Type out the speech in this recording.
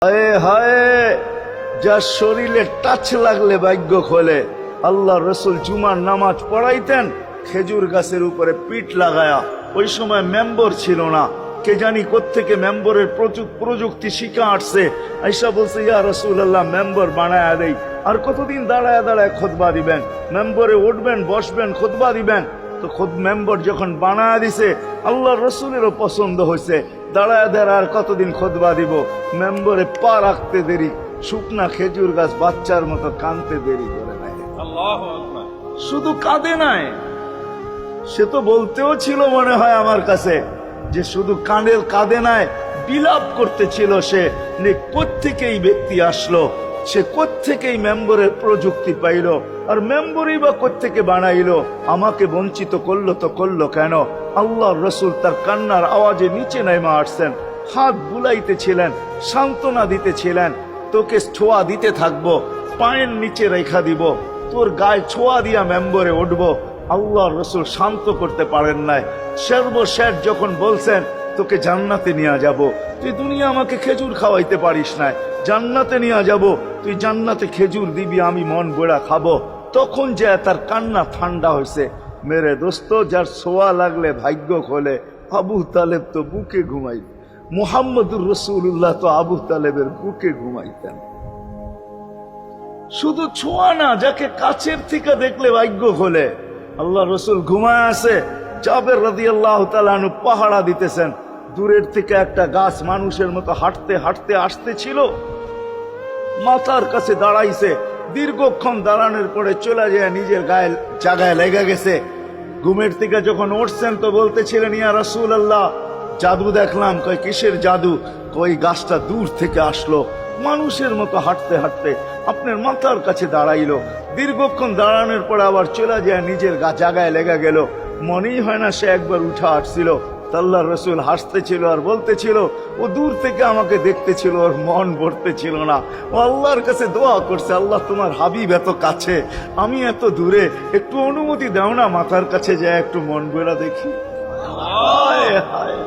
হায় হায়, যার শরীরে টাচ লাগলে ভাগ্য খোলে। আল্লাহ রসুল জুমার নামাজ পড়াইতেন খেজুর গাছের উপরে পিঠ লাগায়া। ওই সময় মেম্বর ছিল না, কে জানি কোত্থেকে মেম্বরের প্রযুক্তি শিখা আসছে। আইসা বলছে, ইয়া রাসূলুল্লাহ, মেম্বর বানায়া দেই। আর কতদিন দাঁড়ায় দাঁড়ায় খুতবা দিবেন? মেম্বরে উঠবেন, বসবেন, খুতবা দিবেন। তো খুদ মেম্বর যখন বানায়া দিছে, আল্লাহ রসুলেরও পছন্দ হয়েছে। দাঁড়ায় দাঁড়ায় আর কতদিন খুতবা দিব? মেম্বরে পা রাখতে দেরি, শুকনা খেজুর গাছ বাচ্চার মতো কানতে দেরি করে নাই। শুধু কাঁদে নাই, সে তো বলতেও ছিল মনে হয় আমার কাছে যে শুধু কাঁদে নাই, বিলাপ করতেছিল সে। কোত্থেকেই ব্যক্তি আসলো, সে কোত্থেকেই মেম্বরের প্রযুক্তি পাইল, আর মেম্বরই বা কোত্থেকে বানাইলো? আমাকে বঞ্চিত করলো তো করলো কেন? আল্লাহ রসুল তার কান্নার আওয়াজে নিচে নেমে আসছেন, হাত বুলাইতেছিলেন, সান্ত্বনা দিতেছিলেন। তোকে ছোঁয়া দিতে থাকবো, পায়ের নিচে রেখা দিব, তোর গায়ে ছোঁয়া দিয়া মেম্বরে উঠবো। আল্লাহ রসুল শান্ত করতে পারেন নাই। সর্বশেষ যখন বলছেন, তোকে জান্নাতে নিয়ে যাব, তুই দুনিয়া আমাকে খেজুর খাওয়াইতে পারিস না, জান্নাতে নিয়ে যাব, তুই জান্নাতে খেজুর দিবি, আমি মন বেড়া খাবো। তখন যে তার কান্না ঠান্ডা হয়েছে। মেরে দোস্ত, যার ছোঁয়া লাগলে ভাগ্য খোলে। আবু তালেব তো বুকে ঘুমাই, মুহাম্মদুর রাসূলুল্লাহ তো আবু তালেবের বুকে ঘুমাইতেন। শুধু ছোঁয়া না, যাকে কাছের থেকে দেখলে ভাগ্য খোলে। আল্লাহ রসুল ঘুমায় আছে, জাবের রাদিয়াল্লাহু তাআলা আনহু পাহারা দিতেছেন। দূরের থেকে একটা গাছ মানুষের মতো হাঁটতে হাঁটতে আসতেছিল, মাথার কাছে দাঁড়াইছে। দীর্ঘক্ষণ দাঁড়ানোর পরে চলে যায় নিজের গায়ে জায়গায় লেগে গেছে। ঘুমের থেকে যখন উঠছেন তো বলতেছিলেন, ইয়া রাসূলুল্লাহ, জাদু দেখলাম। কই কিসের জাদু? কই গাছটা দূর থেকে আসলো, মানুষের মতো হাঁটতে হাঁটতে আপনার মাথার কাছে দাঁড়াইলো। দীর্ঘক্ষণ দাঁড়ানোর পরে আবার চলে যায় নিজের জায়গায় লেগে গেল। মনেই হয় না সে একবার উঠা আসছিল। আল্লাহ রসুল হাসতেছিল আর বলতেছিল, ও দূর থেকে আমাকে দেখতেছিল, ওর মন ভরতেছিল না। ও আল্লাহর কাছে দোয়া করছে, আল্লাহ তোমার হাবিব এত কাছে, আমি এত দূরে, একটু অনুমতি দাও না, মাথার কাছে যায় একটু মন ভরা দেখি। হায় হায়।